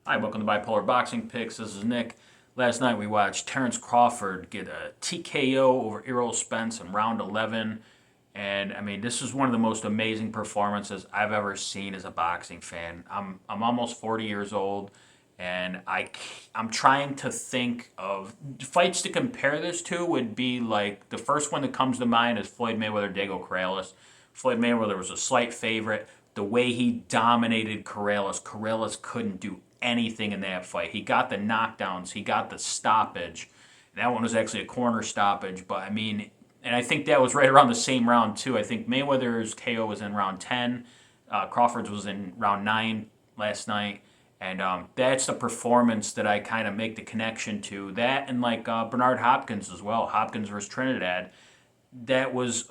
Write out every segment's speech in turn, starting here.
Hi, welcome to Bipolar Boxing Picks. This is Nick. Last night we watched Terrence Crawford get a TKO over Errol Spence in round 11. And I mean, this is one of the most amazing performances I've ever seen as a boxing fan. I'm almost 40 years old, and I'm trying to think of fights to compare this to. Would be like the first one that comes to mind is Floyd Mayweather, Diego Corrales. Floyd Mayweather was a slight favorite. The way he dominated Corrales couldn't do anything in that fight. He got the knockdowns, he got the stoppage. That one was actually a corner stoppage, but I mean, and I think that was right around the same round too. I think Mayweather's KO was in round 10, Crawford's was in round 9 last night, and that's the performance that I kind of make the connection to. That and like Bernard Hopkins as well, Hopkins versus Trinidad. That was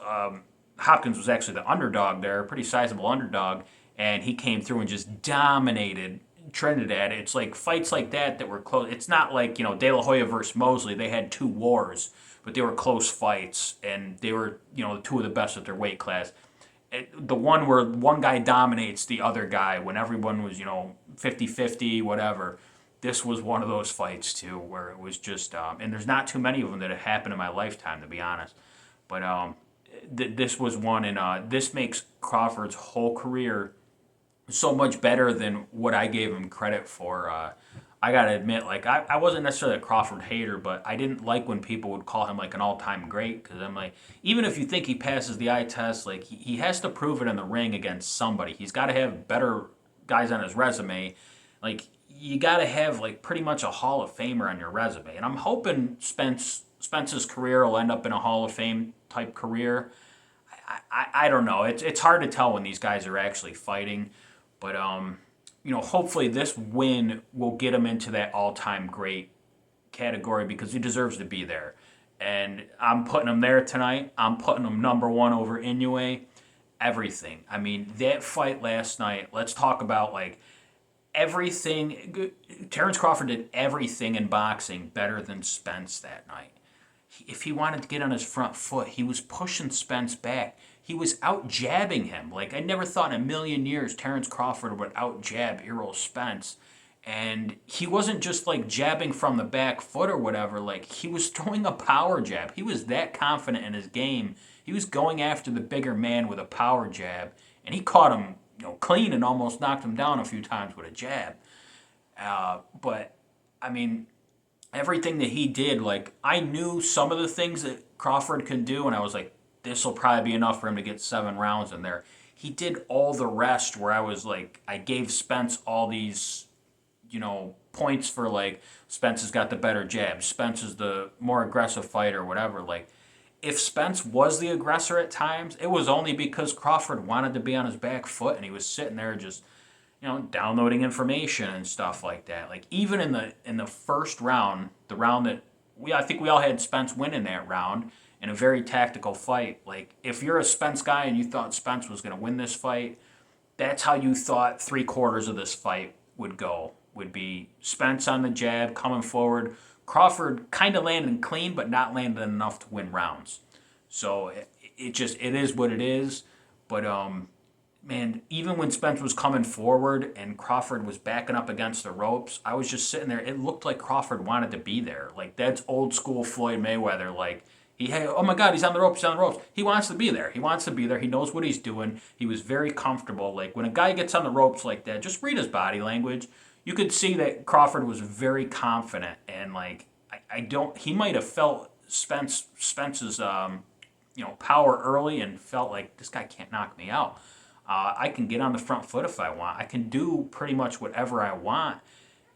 Hopkins was actually the underdog there, a pretty sizable underdog, and he came through and just dominated Trinidad. It's like fights like that were close. It's not like, De La Hoya versus Mosley. They had two wars, but they were close fights, and they were, two of the best at their weight class. The one where one guy dominates the other guy when everyone was, 50-50, whatever. This was one of those fights, too, where it was just, and there's not too many of them that have happened in my lifetime, to be honest. But this was one, and this makes Crawford's whole career so much better than what I gave him credit for. I gotta admit, like I wasn't necessarily a Crawford hater, but I didn't like when people would call him like an all-time great, because I'm like, even if you think he passes the eye test, like he has to prove it in the ring against somebody. He's got to have better guys on his resume. Like you got to have like pretty much a Hall of Famer on your resume, and I'm hoping Spence's career will end up in a Hall of Fame type career. I don't know. It's hard to tell when these guys are actually fighting. But hopefully this win will get him into that all-time great category because he deserves to be there. And I'm putting him there tonight. I'm putting him number one over Inoue. Everything. I mean, that fight last night, let's talk about like everything. Terrence Crawford did everything in boxing better than Spence that night. If he wanted to get on his front foot, he was pushing Spence back. He was out jabbing him. Like, I never thought in a million years Terrence Crawford would out jab Errol Spence. And he wasn't just like jabbing from the back foot or whatever. Like, he was throwing a power jab. He was that confident in his game. He was going after the bigger man with a power jab. And he caught him, clean and almost knocked him down a few times with a jab. But, I mean, everything that he did, like, I knew some of the things that Crawford can do, and I was like, this will probably be enough for him to get 7 rounds in there. He did all the rest where I was like, I gave Spence all these, points for like, Spence has got the better jab. Spence is the more aggressive fighter, whatever. Like, if Spence was the aggressor at times, it was only because Crawford wanted to be on his back foot and he was sitting there just, downloading information and stuff like that. Like, even in the first round, the round that I think we all had Spence win in that round, in a very tactical fight. Like, if you're a Spence guy and you thought Spence was going to win this fight, that's how you thought 3/4 of this fight would go. Would be Spence on the jab, coming forward. Crawford kind of landing clean, but not landing enough to win rounds. So it is what it is. But man, even when Spence was coming forward and Crawford was backing up against the ropes, I was just sitting there. It looked like Crawford wanted to be there. Like, that's old school Floyd Mayweather. Like, oh my God, he's on the ropes, he's on the ropes. He wants to be there. He wants to be there. He knows what he's doing. He was very comfortable. Like, when a guy gets on the ropes like that, just read his body language. You could see that Crawford was very confident. And, like, he might have felt Spence's, power early and felt like, this guy can't knock me out. I can get on the front foot if I want. I can do pretty much whatever I want.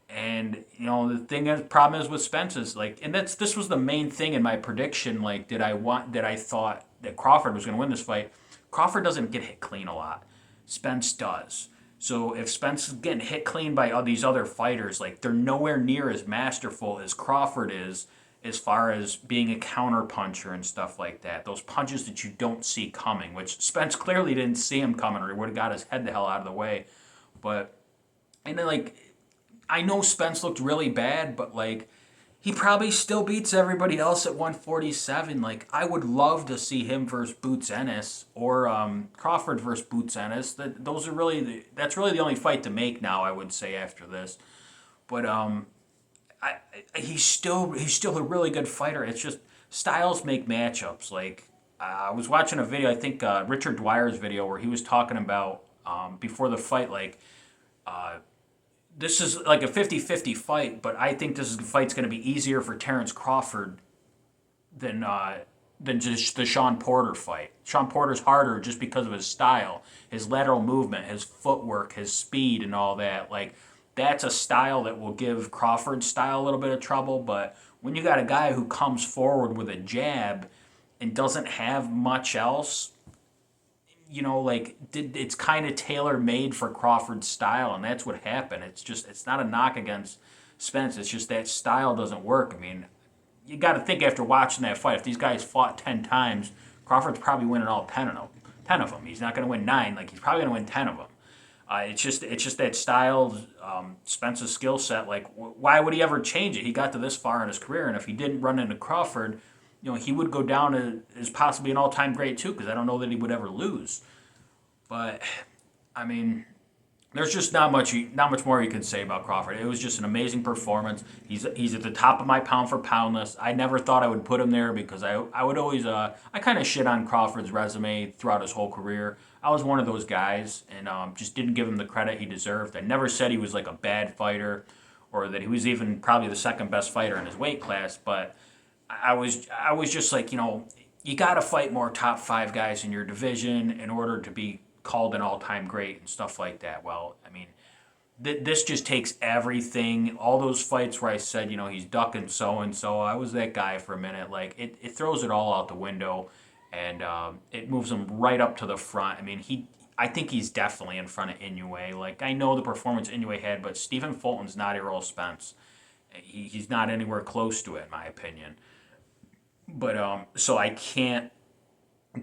And the problem is with Spence is like, and this was the main thing in my prediction. Like, did I thought that Crawford was going to win this fight? Crawford doesn't get hit clean a lot. Spence does. So if Spence is getting hit clean by all these other fighters, like, they're nowhere near as masterful as Crawford is, as far as being a counter puncher and stuff like that. Those punches that you don't see coming, which Spence clearly didn't see him coming, or he would have got his head the hell out of the way. But and then like, I know Spence looked really bad, but like, he probably still beats everybody else at 147. Like, I would love to see him versus Boots Ennis or Crawford versus Boots Ennis. That's really the only fight to make now, I would say, after this. But he's still a really good fighter. It's just styles make matchups. Like I was watching a video, I think Richard Dwyer's video, where he was talking about before the fight, like this is like a 50-50 fight, but I think this fight's going to be easier for Terrence Crawford than just the Sean Porter fight. Sean Porter's harder just because of his style, his lateral movement, his footwork, his speed, and all that. Like that's a style that will give Crawford's style a little bit of trouble. But when you got a guy who comes forward with a jab and doesn't have much else, like it's kind of tailor made for Crawford's style, and that's what happened. It's not a knock against Spence. It's just that style doesn't work. I mean, you got to think after watching that fight, if these guys fought 10 times, Crawford's probably winning all 10 of them. 10 of them. He's not going to win 9. Like he's probably going to win 10 of them. It's just that style, Spence's skill set. Like, why would he ever change it? He got to this far in his career, and if he didn't run into Crawford, he would go down as possibly an all-time great too. Because I don't know that he would ever lose. But I mean, there's just not much more you can say about Crawford. It was just an amazing performance. He's at the top of my pound for pound list. I never thought I would put him there because I would always I kind of shit on Crawford's resume throughout his whole career. I was one of those guys and just didn't give him the credit he deserved. I never said he was like a bad fighter or that he was even probably the second best fighter in his weight class. But I was just like, you got to fight more top 5 guys in your division in order to be called an all-time great and stuff like that. Well, I mean, this just takes everything. All those fights where I said, he's ducking so-and-so, I was that guy for a minute. Like, it throws it all out the window, and it moves him right up to the front. I mean, I think he's definitely in front of Inoue. Like, I know the performance Inoue had, but Stephen Fulton's not Errol Spence. He's not anywhere close to it, in my opinion. But, so I can't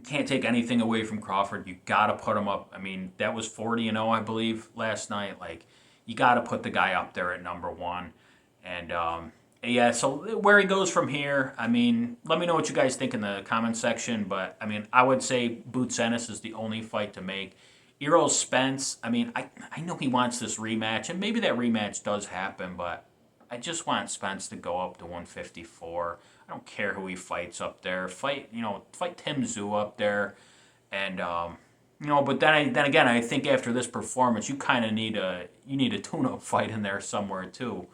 take anything away from Crawford. You got to put him up. I mean, that was 40-0, I believe, last night. Like, you got to put the guy up there at number 1. And, yeah, so where he goes from here, I mean, let me know what you guys think in the comment section. But, I mean, I would say Boots Ennis is the only fight to make. Errol Spence, I mean, I know he wants this rematch, and maybe that rematch does happen, but I just want Spence to go up to 154. I don't care who he fights up there. Fight Tim Tszyu up there, and But then again, I think after this performance, you kind of need a tune-up fight in there somewhere too.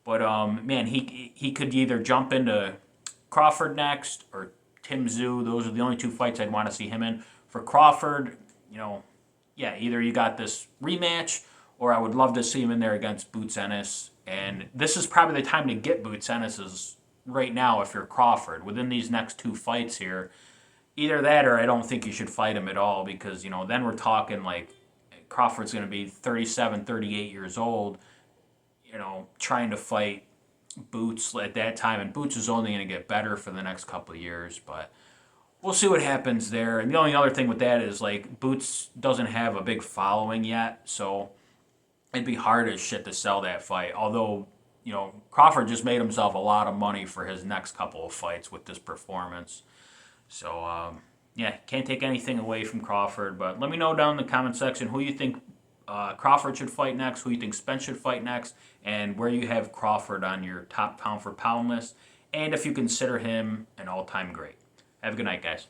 But man, he could either jump into Crawford next or Tim Tszyu. Those are the only 2 fights I'd want to see him in. For Crawford, yeah, either you got this rematch, or I would love to see him in there against Boots Ennis. And this is probably the time to get Boots Ennis right now if you're Crawford. Within these next 2 fights here, either that or I don't think you should fight him at all because, then we're talking like Crawford's going to be 37, 38 years old, trying to fight Boots at that time. And Boots is only going to get better for the next couple of years, but we'll see what happens there. And the only other thing with that is like Boots doesn't have a big following yet, so it'd be hard as shit to sell that fight. Although, Crawford just made himself a lot of money for his next couple of fights with this performance. So, yeah, can't take anything away from Crawford. But let me know down in the comment section who you think Crawford should fight next, who you think Spence should fight next, and where you have Crawford on your top pound-for-pound list, and if you consider him an all-time great. Have a good night, guys.